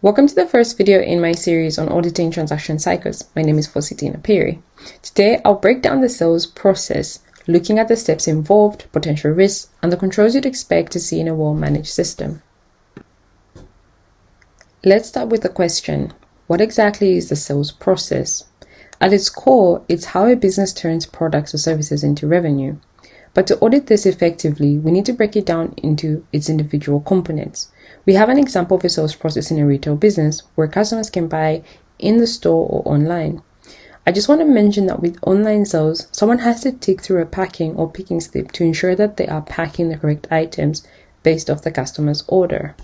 Welcome to the first video in my series on auditing transaction cycles. My name is FP-CPA. Today, I'll break down the sales process, looking at the steps involved, potential risks, and the controls you'd expect to see in a well-managed system. Let's start with the question, what exactly is the sales process? At its core, it's how a business turns products or services into revenue. But to audit this effectively, we need to break it down into its individual components. We have an example of a sales process in a retail business where customers can buy in the store or online. I just want to mention that with online sales, someone has to tick through a packing or picking slip to ensure that they are packing the correct items based off the customer's order.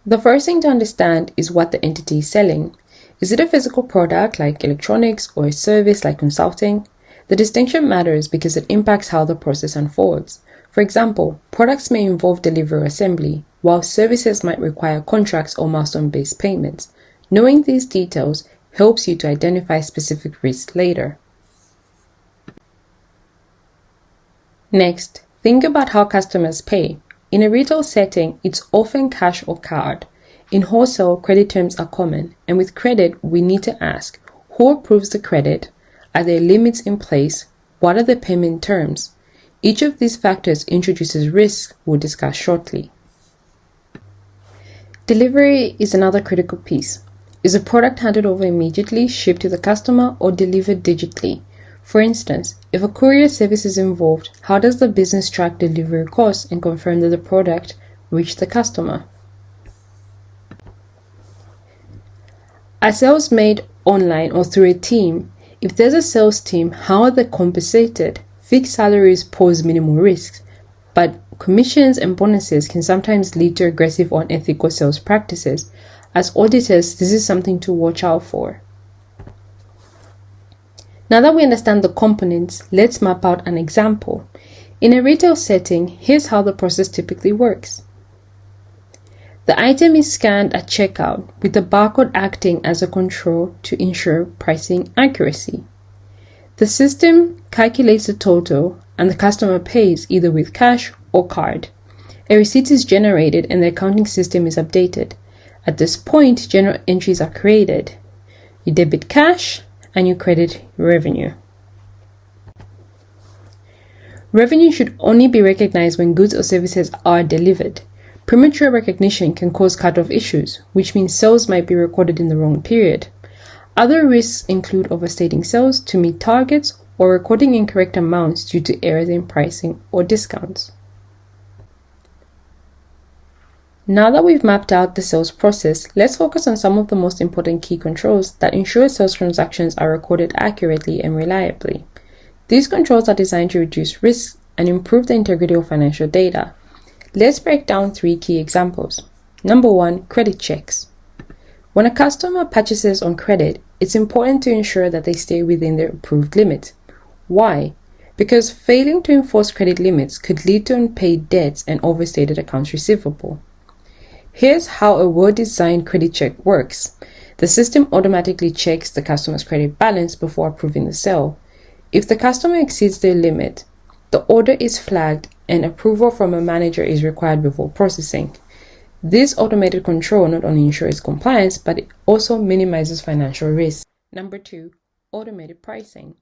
The first thing to understand is what the entity is selling. Is it a physical product like electronics or a service like consulting? The distinction matters because it impacts how the process unfolds. For example, products may involve delivery or assembly, while services might require contracts or milestone-based payments. Knowing these details helps you to identify specific risks later. Next, think about how customers pay. In a retail setting, it's often cash or card. In wholesale, credit terms are common, and with credit, we need to ask, who approves the credit? Are there limits in place? What are the payment terms? Each of these factors introduces risks we'll discuss shortly. Delivery is another critical piece. Is a product handed over immediately, shipped to the customer, or delivered digitally? For instance, if a courier service is involved, how does the business track delivery costs and confirm that the product reached the customer? Are sales made online or through a team? If there's a sales team, how are they compensated? Fixed salaries pose minimal risks, but commissions and bonuses can sometimes lead to aggressive or unethical sales practices. As auditors, this is something to watch out for. Now that we understand the components, let's map out an example. In a retail setting, here's how the process typically works. The item is scanned at checkout, with the barcode acting as a control to ensure pricing accuracy. The system calculates the total, and the customer pays either with cash or card. A receipt is generated and the accounting system is updated. At this point, general entries are created. You debit cash and you credit revenue. Revenue should only be recognized when goods or services are delivered. Premature recognition can cause cut-off issues, which means sales might be recorded in the wrong period. Other risks include overstating sales to meet targets or recording incorrect amounts due to errors in pricing or discounts. Now that we've mapped out the sales process, let's focus on some of the most important key controls that ensure sales transactions are recorded accurately and reliably. These controls are designed to reduce risks and improve the integrity of financial data. Let's break down 3 key examples. Number 1, credit checks. When a customer purchases on credit, it's important to ensure that they stay within their approved limit. Why? Because failing to enforce credit limits could lead to unpaid debts and overstated accounts receivable. Here's how a well-designed credit check works. The system automatically checks the customer's credit balance before approving the sale. If the customer exceeds their limit, the order is flagged and approval from a manager is required before processing. This automated control not only ensures compliance, but it also minimizes financial risk. Number 2, automated pricing.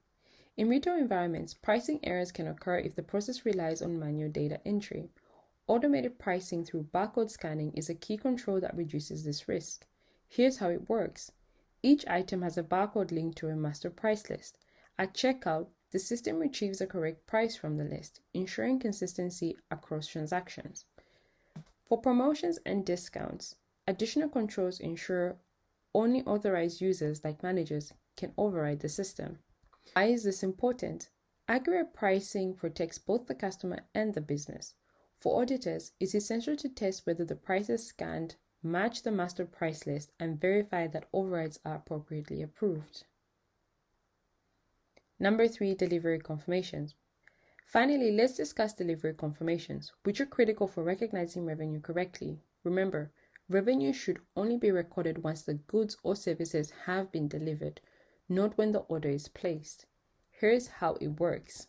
In retail environments, pricing errors can occur if the process relies on manual data entry. Automated pricing through barcode scanning is a key control that reduces this risk. Here's how it works. Each item has a barcode linked to a master price list. At checkout, the system retrieves the correct price from the list, ensuring consistency across transactions. For promotions and discounts, additional controls ensure only authorized users like managers can override the system. Why is this important? Accurate pricing protects both the customer and the business. For auditors, it's essential to test whether the prices scanned match the master price list and verify that overrides are appropriately approved. Number 3, delivery confirmations. Finally, let's discuss delivery confirmations, which are critical for recognizing revenue correctly. Remember, revenue should only be recorded once the goods or services have been delivered, not when the order is placed. Here's how it works.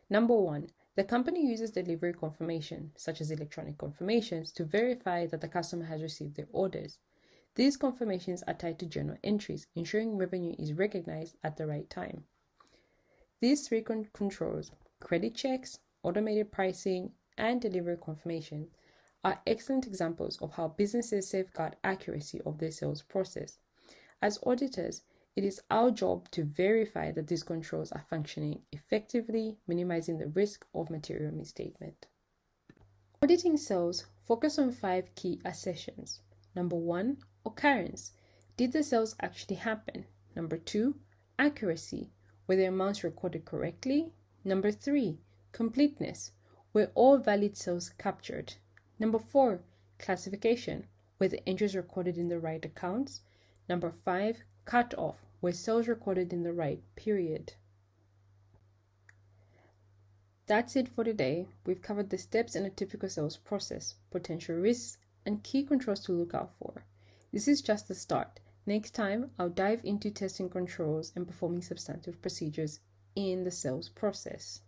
Number 1, The company uses delivery confirmation, such as electronic confirmations, to verify that the customer has received their orders. These confirmations are tied to journal entries, ensuring revenue is recognized at the right time. These three controls, credit checks, automated pricing, and delivery confirmation, are excellent examples of how businesses safeguard accuracy of their sales process. As auditors, it is our job to verify that these controls are functioning effectively, minimizing the risk of material misstatement. Auditing sales focus on 5 key assertions. Number 1, occurrence. Did the sales actually happen? Number 2, accuracy. Were the amounts recorded correctly? Number 3, completeness. Were all valid sales captured? Number 4, classification. Were the entries recorded in the right accounts? Number 5, cut-off. Were sales recorded in the right period? That's it for today. We've covered the steps in a typical sales process, potential risks, and key controls to look out for. This is just the start. Next time, I'll dive into testing controls and performing substantive procedures in the sales process.